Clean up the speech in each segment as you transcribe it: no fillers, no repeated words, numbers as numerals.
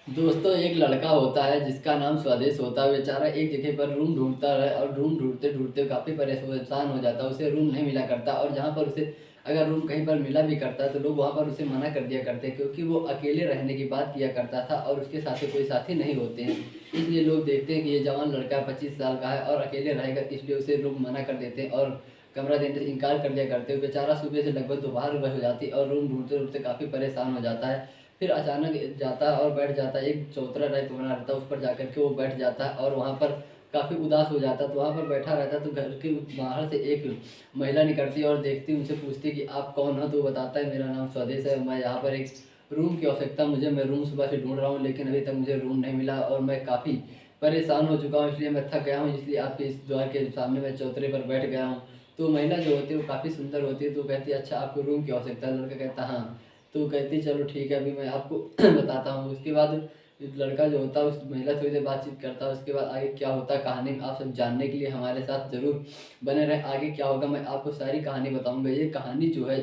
दोस्तों, एक लड़का होता है जिसका नाम स्वदेश होता है। बेचारा एक जगह पर रूम ढूंढता है और रूम ढूंढते ढूंढते काफ़ी परेशान हो जाता है। उसे रूम नहीं मिला करता और जहाँ पर उसे अगर रूम कहीं पर मिला भी करता है तो लोग वहाँ पर उसे मना कर दिया करते हैं, क्योंकि वो अकेले रहने की बात किया करता था और उसके साथ कोई साथी नहीं होते हैं। इसलिए लोग देखते हैं कि ये जवान लड़का 25 साल का है और अकेले रहेगा, इसलिए उसे लोग मना कर देते हैं और कमरा देने से इनकार कर दिया करते हैं। बेचारा सुबह से लगभग दोपहर हो जाती है और रूम ढूंढते ढूंढते काफ़ी परेशान हो जाता है। फिर अचानक जाता है और बैठ जाता है, एक चौतरा टाइप का बना रहता है, उस पर जाकर के वो बैठ जाता है और वहाँ पर काफ़ी उदास हो जाता है। तो वहाँ पर बैठा रहता है तो घर के बाहर से एक महिला निकलती है और देखती है, उनसे पूछती है कि आप कौन हो। तो वो बताता है, मेरा नाम स्वदेश है, मैं यहाँ पर एक रूम की आवश्यकता मुझे, मैं रूम सुबह से ढूंढ रहा हूँ लेकिन अभी तक मुझे रूम नहीं मिला और मैं काफ़ी परेशान हो चुका हूँ, इसलिए मैं थक गया हूँ, इसलिए आपके इस द्वार के सामने मैं चौतरे पर बैठ गया हूँ। तो महिला जो होती है वो काफ़ी सुंदर होती है, तो कहती है, अच्छा आपको रूम की आवश्यकता है। लड़का कहता है हाँ। तो कहती चलो ठीक है, अभी मैं आपको बताता हूँ। उसके बाद लड़का जो होता है उस महिला थोड़ी देर बातचीत करता है, उसके बाद आगे क्या होता है कहानी में आप सब जानने के लिए हमारे साथ ज़रूर बने रहें। आगे क्या होगा मैं आपको सारी कहानी बताऊंगा। ये कहानी जो है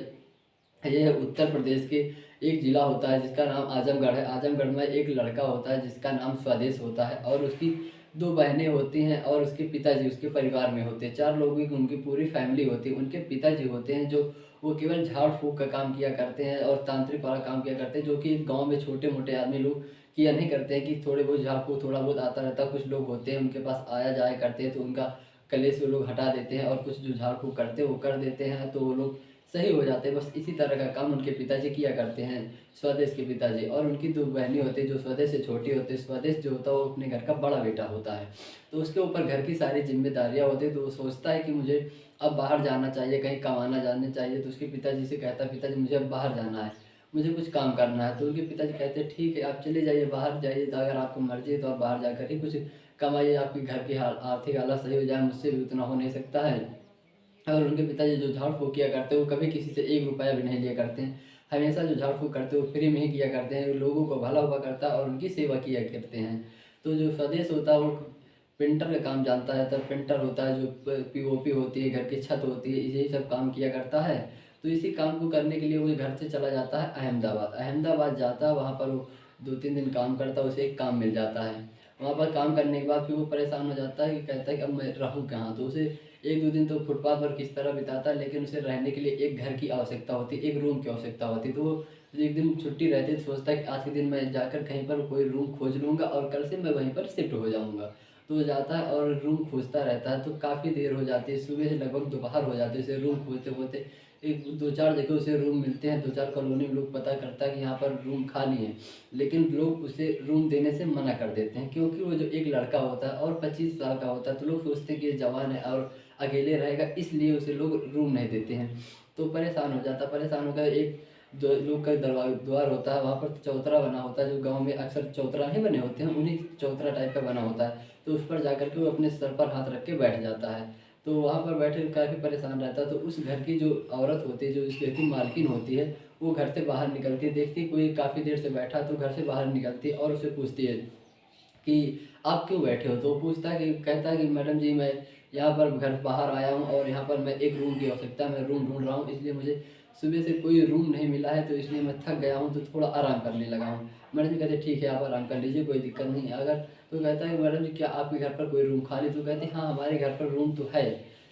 ये उत्तर प्रदेश के एक ज़िला होता है जिसका नाम आजमगढ़ है। आजमगढ़ में एक लड़का होता है जिसका नाम स्वदेश होता है और उसकी दो बहनें होती हैं और उसके पिताजी उसके परिवार में होते हैं। चार लोगों की उनकी पूरी फैमिली होती है। उनके पिताजी होते हैं जो वो केवल झाड़ फूँक का काम किया करते हैं और तांत्रिक वाला काम किया करते हैं, जो कि गाँव में छोटे मोटे आदमी लोग किया नहीं करते हैं कि थोड़े बहुत झाड़ फूँक थोड़ा बहुत आता रहता है। कुछ लोग होते हैं उनके पास आया जाया करते हैं तो उनका कलेश वो लोग हटा देते हैं और कुछ जो झाड़ फूँक करते हैं वो कर देते हैं तो वो लोग सही हो जाते हैं। बस इसी तरह का काम उनके पिताजी किया करते हैं, स्वदेश के पिताजी। और उनकी दो बहनें होती हैं जो स्वदेश से छोटी होती है। स्वदेश जो होता है वो अपने घर का बड़ा बेटा होता है, तो उसके ऊपर घर की सारी जिम्मेदारियाँ होती हैं। तो वो सोचता है कि मुझे अब बाहर जाना चाहिए, कहीं कमाना जाना चाहिए। तो उसके पिताजी से कहता है, पिताजी मुझे अब बाहर जाना है, मुझे कुछ काम करना है। तो उनके पिताजी कहते हैं ठीक है, आप चले जाइए, बाहर जाइए, तो अगर आपको मर्जी है तो आप बाहर जाकर ही कुछ कमाइए, आपके घर की आर्थिक हालत सही हो जाए, मुझसे भी उतना हो नहीं सकता है। और उनके पिताजी जो झाड़ फूँक किया करते हैं वो कभी किसी से एक रुपया भी नहीं लिया करते हैं। हमेशा जो झाड़ फूँक करते हैं वो फ्री में ही किया करते हैं, लोगों को भला हुआ करता है और उनकी सेवा किया करते हैं। तो जो स्वदेश होता है वो पेंटर का काम जानता है, तो पेंटर होता है जो पीओपी होती है, घर की छत होती है, यही सब काम किया करता है। तो इसी काम को करने के लिए वो घर से चला जाता है अहमदाबाद। अहमदाबाद जाता है, वहाँ पर वो 2-3 दिन काम करता है, उसे एक काम मिल जाता है। वहाँ पर काम करने के बाद फिर वो परेशान हो जाता है कि कहता है कि अब मैं रहूँ कहाँ। तो उसे 1-2 दिन तो फुटपाथ पर किस तरह बिताता है, लेकिन उसे रहने के लिए एक घर की आवश्यकता होती है, एक रूम की आवश्यकता होती है। तो वो एक दिन छुट्टी रहती है तो सोचता है कि आज के दिन मैं जाकर कहीं पर कोई रूम खोज लूँगा और कल से मैं वहीं पर शिफ्ट हो जाऊँगा। तो वो जाता है और रूम खोजता रहता है, तो काफ़ी देर हो जाती है, सुबह से लगभग दोपहर हो जाती है उसे रूम खोजते-खोजते। एक 2-4 जगह उसे रूम मिलते हैं, 2-4 कॉलोनी में लोग पता करता है कि यहाँ पर रूम खाली है, लेकिन लोग उसे रूम देने से मना कर देते हैं, क्योंकि वो जो एक लड़का होता है और 25 साल का होता है, तो लोग सोचते हैं कि ये जवान है और अकेले रहेगा, इसलिए उसे लोग रूम नहीं देते हैं। तो परेशान हो जाता है, परेशान होकर एक लोग का द्वार होता है, वहाँ पर चौतरा बना होता है, जो गांव में अक्सर चौतरा नहीं बने होते हैं, उन्हीं चौतरा टाइप का बना होता है। तो उस पर जाकर के वो अपने सर पर हाथ रख के बैठ जाता है। तो वहाँ पर बैठे काफ़ी परेशान रहता है। तो उस घर की जो औरत होती है, जो उस घर की मालकिन होती है, वो घर से बाहर निकलती है, देखती है कोई काफ़ी देर से बैठा, तो घर से बाहर निकलती है और उसे पूछती है कि आप क्यों बैठे हो? तो वो पूछता है कि कहता है कि मैडम जी, मैं यहाँ पर घर बाहर आया हूँ और यहाँ पर मैं एक रूम की आवश्यकता है, मैं रूम ढूँढ रहा हूँ, इसलिए मुझे सुबह से कोई रूम नहीं मिला है, तो इसलिए मैं थक गया हूँ, तो थोड़ा आराम करने लगा हूँ। मैडम जी कहते हैं ठीक है, आप आराम कर लीजिए, कोई दिक्कत नहीं है। अगर तो कहता है कि मैडम जी क्या आपके घर पर कोई रूम खाली? तो कहते हैं हाँ, हमारे घर पर रूम तो है,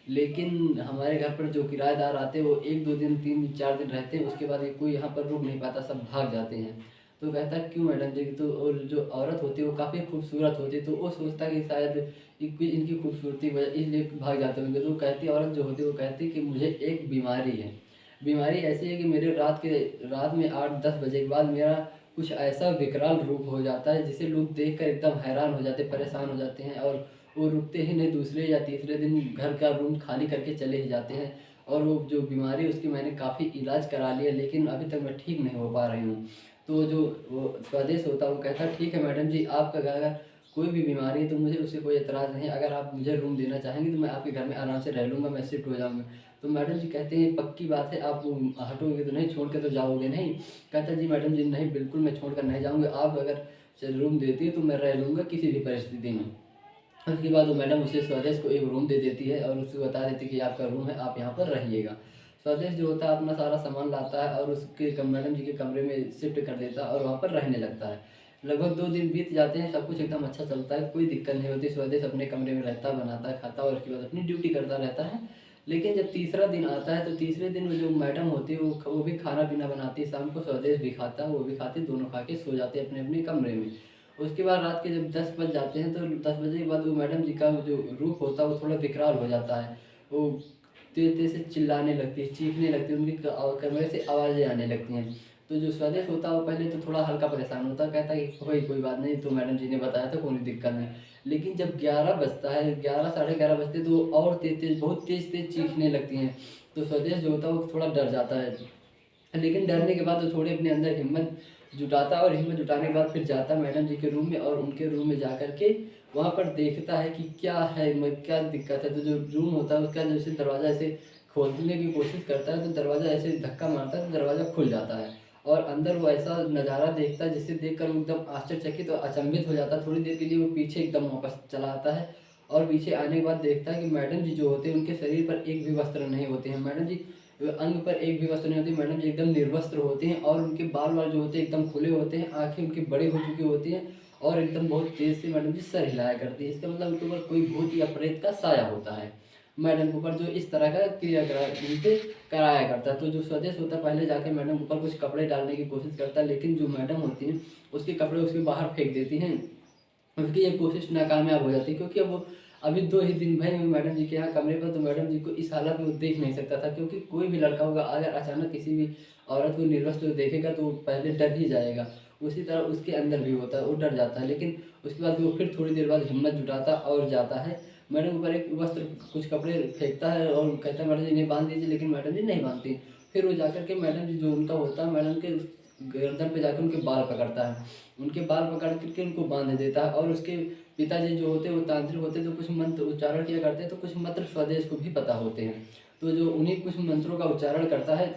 लेकिन हमारे घर पर जो किराएदार आते हैं वो 1-2 दिन, 3 दिन, 4 दिन रहते हैं, उसके बाद ये कोई यहाँ पर रुक नहीं पाता, सब भाग जाते हैं। तो कहता है क्यों मैडम जी? तो और जो औरत होती है वो काफ़ी खूबसूरत होती है, तो वो सोचता है कि शायद इनकी खूबसूरती की वजह इसलिए भाग जाते होंगे। तो वो कहती है, औरत जो होती है वो कहती है कि मुझे एक बीमारी है। बीमारी ऐसी है कि मेरे रात में 8-10 बजे के बाद मेरा कुछ ऐसा विकराल रूप हो जाता है जिसे लोग देख कर एकदम हैरान हो जाते हैं, परेशान हो जाते हैं और वो रुकते ही नहीं, दूसरे या तीसरे दिन घर का रूम खाली करके चले ही जाते हैं। और वो जो बीमारी है उसकी मैंने काफ़ी इलाज करा लिया, लेकिन अभी तक मैं ठीक नहीं हो पा रही हूँ। तो जो वो स्वदेश होता है वो कहता है ठीक है मैडम जी, आपका अगर कोई भी बीमारी है तो मुझे उससे कोई एतराज़ नहीं है, अगर आप मुझे रूम देना चाहेंगी तो मैं आपके घर में आराम से रह लूँगा, मैं शिफ्ट हो जाऊँगा। तो मैडम जी कहते हैं पक्की बात है, आप हटोगे तो नहीं, छोड़ के तो जाओगे नहीं? कहता है जी मैडम जी, नहीं बिल्कुल मैं छोड़ कर नहीं जाऊँगा, आप अगर रूम देती है तो मैं रह लूँगा किसी भी परिस्थिति में। उसके बाद वो मैडम उसे स्वदेश को एक रूम दे देती है और उसको बता देती है कि आपका रूम है, आप यहाँ पर रहिएगा। स्वदेश जो होता है अपना सारा सामान लाता है और उसके मैडम जी के कमरे में शिफ्ट कर देता है और वहाँ पर रहने लगता है। लगभग 2 दिन बीत जाते हैं, सब कुछ एकदम अच्छा चलता है, कोई दिक्कत नहीं होती। स्वदेश अपने कमरे में रहता, बनाता, खाता और उसके बाद अपनी ड्यूटी करता रहता है। लेकिन जब तीसरा दिन आता है तो तीसरे दिन वो जो मैडम होती है वो भी खाना-पीना बनाती है, शाम को स्वदेश भी खाता है, वो भी खाती है, दोनों खा के सो जाते हैं अपने-अपने कमरे में। उसके बाद रात के जब 10 बज जाते हैं तो 10 बजे के बाद वो मैडम जी का जो रूप होता है वो थोड़ा विकराल हो जाता है। वो तेज़-तेज़ से चिल्लाने लगती है, चीखने लगती है, उनके कमरे से आवाज़ें आने लगती हैं। तो जो स्वदेश होता है वो पहले तो थोड़ा हल्का परेशान होता है, कहता है कि कोई बात नहीं, तो मैडम जी ने बताया था, कोई दिक्कत नहीं। लेकिन जब 11 बजता है, 11 साढ़े 11 बजते तो वो और तेज़-तेज़ बहुत तेज़-तेज़ चीखने लगती हैं। तो स्वदेश जो होता है वो थोड़ा डर जाता है। लेकिन डरने के बाद वो थोड़ी अपने अंदर हिम्मत जुटाता है और हिम्मत जुटाने के बाद फिर जाता है मैडम जी के रूम में और उनके रूम में जा कर के वहाँ पर देखता है कि क्या है, क्या दिक्कत है। तो जो रूम होता है उसका जैसे दरवाज़ा ऐसे खोलने की कोशिश करता है तो दरवाज़ा ऐसे धक्का मारता है तो दरवाज़ा खुल जाता है और अंदर वो ऐसा नज़ारा देखता है जिसे देखकर वो एकदम आश्चर्यचकित और अचंभित हो जाता है। थोड़ी देर के लिए वो पीछे एकदम वापस चला आता है और पीछे आने के बाद देखता है कि मैडम जी जो होते हैं उनके शरीर पर एक भी वस्त्र नहीं होते हैं। मैडम जी अंग पर एक भी वस्त्र नहीं होती, मैडम जी एकदम निर्वस्त्र होती हैं और उनके बाल-वाल जो होते हैं एकदम खुले होते हैं, आँखें उनकी बड़ी हो चुकी होती हैं और एकदम बहुत तेज़ से मैडम जी सर हिलाया करती हैं। इसका मतलब उनके ऊपर कोई भूत या प्रेत का साया होता है। मैडम के ऊपर जो इस तरह का उनपे कराया करता है। तो जो स्वदेश होता है पहले जाके मैडम के ऊपर कुछ कपड़े डालने की कोशिश करता है, लेकिन जो मैडम होती हैं, उसके कपड़े उसके बाहर फेंक देती हैं। उनकी ये कोशिश नाकामयाब हो जाती है क्योंकि अब वो अभी 2 ही दिन भरे हुए मैडम जी के यहाँ कमरे पर, तो मैडम जी को इस हालत में वो देख नहीं सकता था क्योंकि कोई भी लड़का होगा अगर अचानक किसी भी औरत को निर्वस्त्र देखेगा तो वो पहले डर ही जाएगा। उसी तरह उसके अंदर भी होता है, वो डर जाता है, लेकिन उसके बाद वो फिर थोड़ी देर बाद हिम्मत जुटाता और जाता है। मैडम के ऊपर एक वस्त्र कुछ कपड़े फेंकता है और कहता है मैडम जी इन्हें बाँध दीजिए, लेकिन मैडम जी नहीं बाँधती। फिर वो जाकर के मैडम जी जो उनका होता है, मैडम के गर्दन पे जाकर उनके बाल पकड़ता है। उनके बाल पकड़ कर के उनको बाँध देता है और उसके पिताजी जो होते हैं वो तांत्रिक होते हैं, तो कुछ मंत्र उच्चारण किया करते हैं, तो कुछ मंत्र स्वदेश को भी पता होते हैं। तो जो उन्हीं कुछ मंत्रों का उच्चारण करता है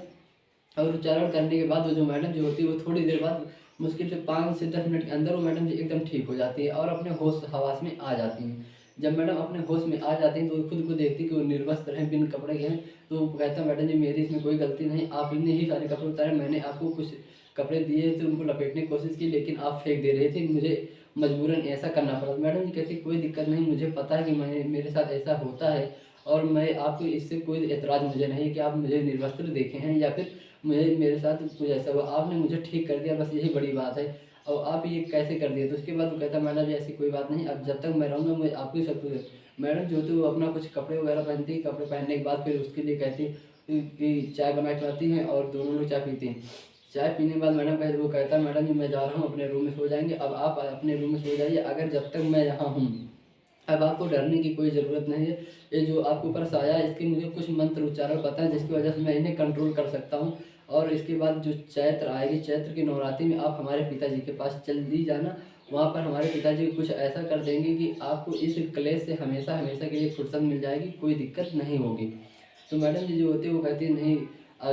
और उच्चारण करने के बाद वो जो मैडम जी होती है वो थोड़ी देर बाद मुश्किल से 5 से 10 मिनट के अंदर वो मैडम जी एकदम ठीक हो जाती है और अपने होश-हवास में आ जाती हैं। जब मैडम अपने होश में आ जाती हैं तो वो खुद को देखती है कि वो निर्वस्त्र हैं, बिन कपड़े के हैं, तो वो कहता है मैडम जी मेरी इसमें कोई गलती नहीं, आप ही ने ही सारे कपड़े उतारे, मैंने आपको कुछ कपड़े दिए थे, उनको लपेटने की कोशिश की, लेकिन आप फेंक दे रहे थे, मुझे मजबूरन ऐसा करना पड़ा। मैडम जी कहती कोई दिक्कत नहीं, मुझे पता है कि मैं मेरे साथ ऐसा होता है और मैं आपको इससे कोई एतराज़ मुझे नहीं है कि आप मुझे निर्वस्त्र देखे हैं या फिर मेरे साथ कुछ ऐसा हुआ, आपने मुझे ठीक कर दिया, बस यही बड़ी बात है। और आप ये कैसे कर दिए? तो उसके बाद वो कहता है मैडम जी ऐसी कोई बात नहीं, अब जब तक मैं रहूँगा मैं आपको ही सब कुछ। मैडम जो होती है वो अपना कुछ कपड़े वगैरह पहनती है, कपड़े पहनने के बाद फिर उसके लिए कहती है कि चाय बना के लाती हैं और दोनों लोग चाय पीते हैं। चाय पीने के बाद मैडम वो कहता है मैडम जी मैं जा रहा हूँ, अपने रूम में सो जाएँगे, अब आप अपने रूम में सो जाइए, अगर जब तक मैं यहाँ हूँ, अब आपको डरने की कोई ज़रूरत नहीं है। ये जो आपके ऊपर साया है इसके मुझे कुछ मंत्र उच्चारण पता है जिसकी वजह से मैं इन्हें कंट्रोल कर सकता हूँ और इसके बाद जो चैत्र आएगी, चैत्र की नवरात्रि में आप हमारे पिताजी के पास जल्दी जाना। वहाँ पर हमारे पिताजी कुछ ऐसा कर देंगे कि आपको इस क्लेश से हमेशा-हमेशा के लिए फुर्सत मिल जाएगी, कोई दिक्कत नहीं होगी। तो मैडम जी जो होती है वो कहती है नहीं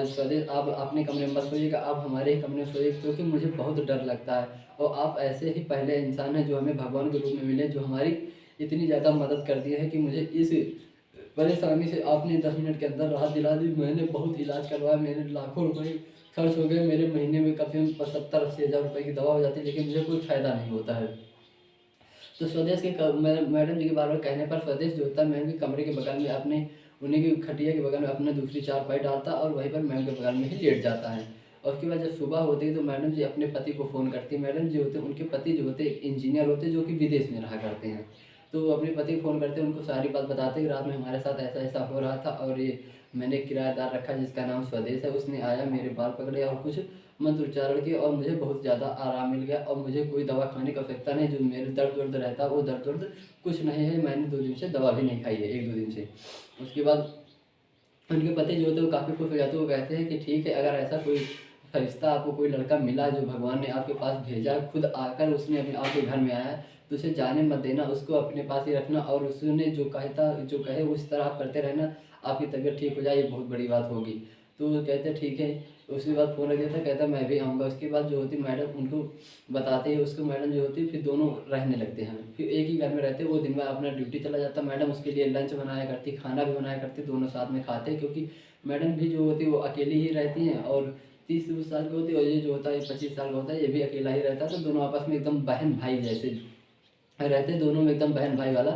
स्वदेश आप अपने कमरे में मत सोइएगा, आप हमारे ही कमरे में सोइए क्योंकि मुझे बहुत डर लगता है और आप ऐसे ही पहले इंसान हैं जो हमें भगवान के रूप में मिले, जो हमारी इतनी ज़्यादा मदद कर दी है कि मुझे इस परेशानी से आपने 10 मिनट के अंदर राहत दिला दी। मैंने बहुत इलाज करवाया, मेरे लाखों रुपए खर्च हो गए, मेरे महीने में कम से कम 70-80 हज़ार रुपए की दवा हो जाती है, लेकिन मुझे कोई फ़ायदा नहीं होता है। तो स्वदेश के मैडम जी के बार-बार कहने पर स्वदेश जो होता है मैम के कमरे के बगल में अपने उन्हीं की खटिया के बगल में अपना दूसरी चारपाई डालता और वहीं पर मैम के बगल में ही लेट जाता है। और उसके बाद जब सुबह होती है तो मैडम जी अपने पति को फ़ोन करती है। मैडम जी होते हैं उनके पति जो होते हैं एक इंजीनियर होते हैं जो कि विदेश में रहा करते हैं। तो वो अपने पति को फ़ोन करते हैं, उनको सारी बात बताते हैं कि रात में हमारे साथ ऐसा-ऐसा हो रहा था और ये मैंने किराएदार रखा जिसका नाम स्वदेश है, उसने आया मेरे बाल पकड़े और कुछ मंत्र उच्चारण किए और मुझे बहुत ज़्यादा आराम मिल गया और मुझे कोई दवा खाने की आवश्यकता नहीं, जो मेरे दर्द-वर्द रहता है वो दर्द-वर्द कुछ नहीं है, मैंने 2 दिन से दवा भी नहीं खाई है, 1-2 दिन से। उसके बाद उनके पति जो होते हैं वो काफ़ी खुश हो जाते हैं, वो कहते हैं कि ठीक है अगर ऐसा कोई फरिश्ता आपको कोई लड़का मिला जो भगवान ने आपके पास भेजा, खुद आकर उसने अपने आपके घर में आया है, तो उसे जाने मत देना, उसको अपने पास ही रखना और उसने जो कहे उस तरह आप करते रहना, आपकी तबीयत ठीक हो जाए, ये बहुत बड़ी बात होगी। तो वो कहते हैं ठीक है, उसके बाद फ़ोन रख देता है, कहता है मैं भी आऊँगा। उसके बाद जो होती है मैडम उनको बताते हैं, उसको मैडम जो होती है फिर दोनों रहने लगते हैं। फिर एक ही घर में रहते हैं, वो दिन भर अपना ड्यूटी चला जाता है, मैडम उसके लिए लंच बनाया करती, खाना भी बनाया करती, दोनों साथ में खाते हैं क्योंकि मैडम भी जो होती है वो अकेली ही रहती हैं और 30 साल की होती है और ये जो होता है 25 साल का होता है, ये भी अकेला ही रहता है। तो दोनों आपस में एकदम बहन भाई जैसे रहते, दोनों में एकदम बहन भाई वाला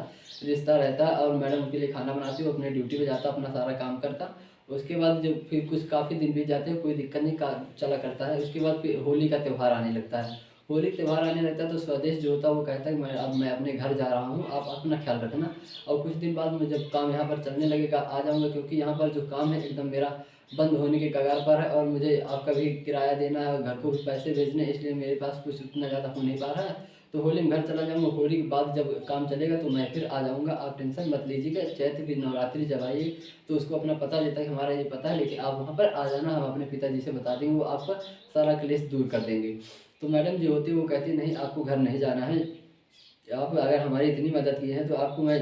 रिश्ता रहता है। और मैडम उनके लिए खाना बनाती है, वो अपने ड्यूटी पे जाता, अपना सारा काम करता। उसके बाद जब फिर कुछ काफ़ी दिन बीत जाते हैं, कोई दिक्कत नहीं चला करता है। उसके बाद फिर होली का त्यौहार आने लगता है। होली का त्यौहार आने लगता है तो स्वदेश जो होता है वो कहता है कि मैं अपने घर जा रहा हूँ, आप अपना ख्याल रखना। और कुछ दिन बाद में जब काम यहाँ पर चलने लगेगा आ जाऊँगा, क्योंकि यहाँ पर जो काम है एकदम मेरा बंद होने के कगार पर है और मुझे आपका भी किराया देना है और घर को भी पैसे भेजने, इसलिए मेरे पास कुछ उतना ज़्यादा हो नहीं पा रहा है। तो होली में घर चला जाऊँगा, होली के बाद जब काम चलेगा तो मैं फिर आ जाऊँगा, आप टेंशन मत लीजिएगा। चैत्र की नवरात्रि जब आएगी तो उसको अपना पता देता है कि हमारा ये पता है, लेकिन आप वहाँ पर आ जाना, हम अपने पिताजी से बता देंगे, वो आपका सारा क्लेश दूर कर देंगे। तो मैडम जो होती है वो कहती है नहीं, आपको घर नहीं जाना है, आप अगर हमारी इतनी मदद की है तो आपको मैं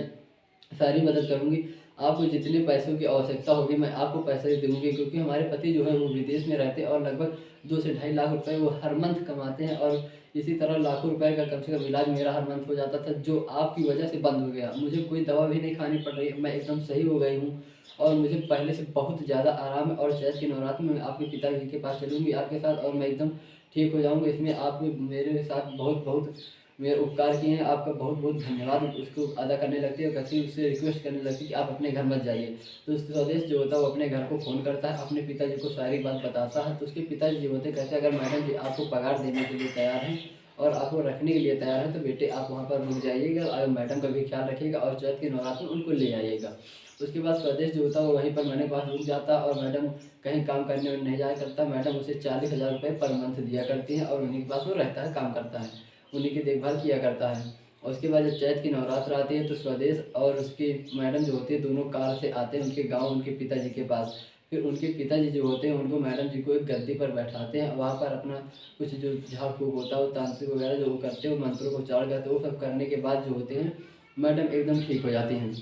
सारी मदद करूँगी। आपको जितने पैसों की आवश्यकता होगी मैं आपको पैसे दूँगी, क्योंकि हमारे पति जो है वो विदेश में रहते हैं और लगभग 2 से ढाई लाख रुपए वो हर मंथ कमाते हैं। और इसी तरह लाखों रुपए का कम से कम इलाज मेरा हर मंथ हो जाता था, जो आपकी वजह से बंद हो गया। मुझे कोई दवा भी नहीं खानी पड़ रही है, मैं एकदम सही हो गई हूँ और मुझे पहले से बहुत ज़्यादा आराम है। और चैत्र की नवरात्रि में मैं आपके पिताजी के पास चलूँगी आपके साथ और मैं एकदम ठीक हो जाऊँगा। इसमें आप मेरे साथ बहुत बहुत मेरे उपकार किए हैं, आपका बहुत बहुत धन्यवाद उसको अदा करने लगती है और कहती है, उससे रिक्वेस्ट करने लगती है कि आप अपने घर मत जाइए। तो स्वदेश जो होता है वो अपने घर को फ़ोन करता है, अपने पिताजी को सारी बात बताता है। तो उसके पिताजी जो होते हैं कहते हैं, अगर मैडम जी आपको पगार देने के लिए तैयार हैं और आपको रखने के लिए तैयार हैं तो बेटे आप वहाँ पर रुक जाइएगा और मैडम का भी ख्याल रखिएगा और चैत्र की नवरात्रि में उनको ले आइएगा। उसके बाद स्वदेश जो होता है वो वहीं पर मैडम के पास रुक जाता है और मैडम कहीं काम करने में नहीं जाया करता। मैडम उसे 40,000 रुपये पर मंथ दिया करती हैं और उन्हीं के पास वो रहता है, काम करता है, उन्हीं की देखभाल किया करता है। और उसके बाद जब चैत्र की नवरात्र आती है तो स्वदेश और उसकी मैडम जो होती है दोनों कार से आते हैं उनके गाँव उनके पिताजी के पास। फिर उनके पिताजी जो होते हैं उनको मैडम जी को एक गद्दी पर बैठाते हैं, वहाँ पर अपना कुछ जो झाड़ फूँक होता है वो तांत्रिक वगैरह जो वो करते हैं, वो मंत्रों को उच्चारण करते हैं, वो सब करने के बाद जो होते हैं मैडम एकदम ठीक हो जाती हैं।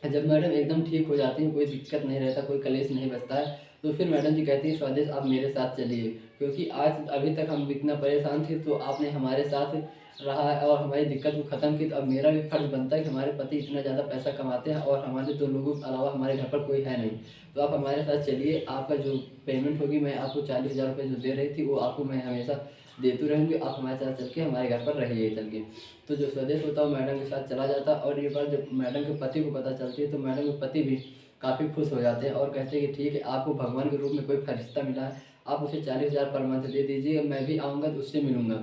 जब मैडम एकदम ठीक हो जाती हैं, कोई दिक्कत नहीं रहता, कोई कलेश नहीं बचता है, तो फिर मैडम जी कहती हैं स्वदेश आप मेरे साथ चलिए, क्योंकि आज अभी तक हम इतना परेशान थे तो आपने हमारे साथ रहा है और हमारी दिक्कत को ख़त्म की। तो अब मेरा भी फ़र्ज़ बनता है कि हमारे पति इतना ज़्यादा पैसा कमाते हैं और हमारे 2 लोगों के अलावा हमारे घर पर कोई है नहीं। तो आप हमारे साथ चलिए, आपका जो पेमेंट होगी, मैं आपको 40,000 रुपये जो दे रही थी वो आपको मैं हमेशा देती रहूँगी, आप हमारे साथ चल के हमारे घर पर रहिए चल के। तो जो स्वदेश होता है वो मैडम के साथ चला जाता है और ये बात जब मैडम के पति को पता चलती है तो मैडम के पति भी काफ़ी खुश हो जाते हैं और कहते हैं कि ठीक है, आपको भगवान के रूप में कोई फरिश्ता मिला है, आप उसे 40,000 पर मंथ दे दीजिए, मैं भी आऊँगा तो उससे मिलूँगा।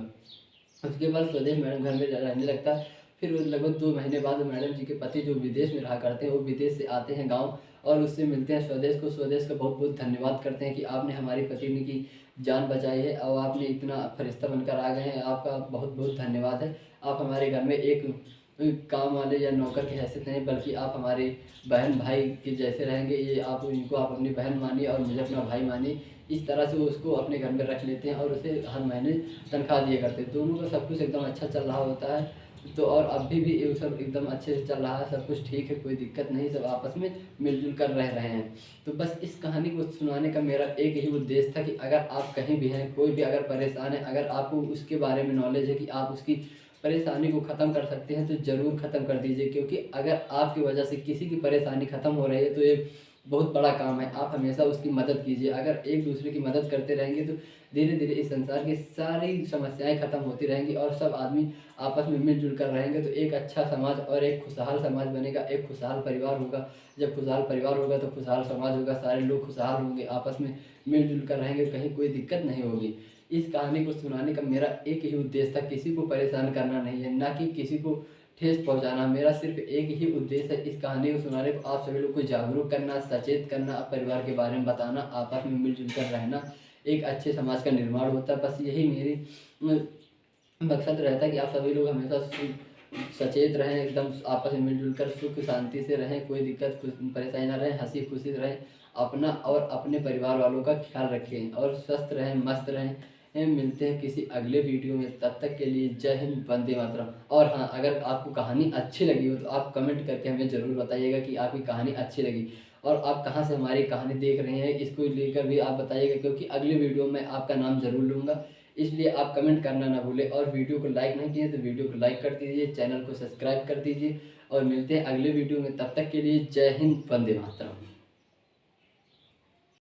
उसके बाद स्वदेश मैडम घर में रहने लगता है। फिर लगभग 2 महीने बाद मैडम जी के पति जो विदेश में रहा करते हैं वो विदेश से आते हैं गाँव और उससे मिलते हैं स्वदेश को। स्वदेश का बहुत बहुत धन्यवाद करते हैं कि आपने हमारी पत्नी की जान बचाई है और आपने इतना फरिश्ता बनकर आ गए हैं, आपका बहुत बहुत धन्यवाद है। आप हमारे घर में एक काम वाले या नौकर की हैसियत नहीं बल्कि आप हमारे बहन भाई के जैसे रहेंगे। ये आप इनको आप अपनी बहन मानिए और मुझे अपना भाई मानिए। इस तरह से वो उसको अपने घर में रख लेते हैं और उसे हर महीने तनख्वाह दिया करते हैं। दोनों का सब कुछ एकदम अच्छा चल रहा होता है। तो और अभी भी ये सब एकदम अच्छे से चल रहा है, सब कुछ ठीक है, कोई दिक्कत नहीं, सब आपस में मिलजुल कर रह रहे हैं। तो बस इस कहानी को सुनाने का मेरा एक ही उद्देश्य था कि अगर आप कहीं भी हैं, कोई भी अगर परेशान है, अगर आपको उसके बारे में नॉलेज है कि आप उसकी परेशानी को ख़त्म कर सकते हैं तो ज़रूर ख़त्म कर दीजिए, क्योंकि अगर आपकी वजह से किसी की परेशानी ख़त्म हो रही है तो ये बहुत बड़ा काम है। आप हमेशा उसकी मदद कीजिए। अगर एक दूसरे की मदद करते रहेंगे तो धीरे धीरे इस संसार की सारी समस्याएं ख़त्म होती रहेंगी और सब आदमी आपस में मिलजुल कर रहेंगे तो एक अच्छा समाज और एक खुशहाल समाज बनेगा, एक खुशहाल परिवार होगा। जब खुशहाल परिवार होगा तो खुशहाल समाज होगा, सारे लोग खुशहाल होंगे, आपस में मिलजुल कर रहेंगे, कहीं कोई दिक्कत नहीं होगी। इस कहानी को सुनाने का मेरा एक ही उद्देश्य था, किसी को परेशान करना नहीं है, ना कि किसी को ठेस पहुंचाना। मेरा सिर्फ एक ही उद्देश्य है इस कहानी को सुनाने को, आप सभी लोग को जागरूक करना, सचेत करना, परिवार के बारे में बताना, आपस में मिलजुल कर रहना, एक अच्छे समाज का निर्माण होता है। बस यही मेरी मकसद रहता है कि आप सभी लोग हमेशा सचेत रहें, एकदम आपस में मिलजुल कर सुख शांति से रहें, कोई दिक्कत परेशानी ना रहें, हंसी खुशी रहें, अपना और अपने परिवार वालों का ख्याल रखें और स्वस्थ रहें, मस्त रहें। मिलते हैं किसी अगले वीडियो में, तब तक के लिए जय हिंद, वंदे मातरम। और हाँ, अगर आपको कहानी अच्छी लगी हो तो आप कमेंट करके हमें ज़रूर बताइएगा कि आपकी कहानी अच्छी लगी और आप कहाँ से हमारी कहानी देख रहे हैं, इसको लेकर भी आप बताइएगा, क्योंकि अगले वीडियो में आपका नाम ज़रूर लूँगा। इसलिए आप कमेंट करना ना भूलें और वीडियो को लाइक नहीं किए तो वीडियो को लाइक कर दीजिए, चैनल को सब्सक्राइब कर दीजिए और मिलते हैं अगले वीडियो में। तब तक के लिए जय हिंद, वंदे मातरम।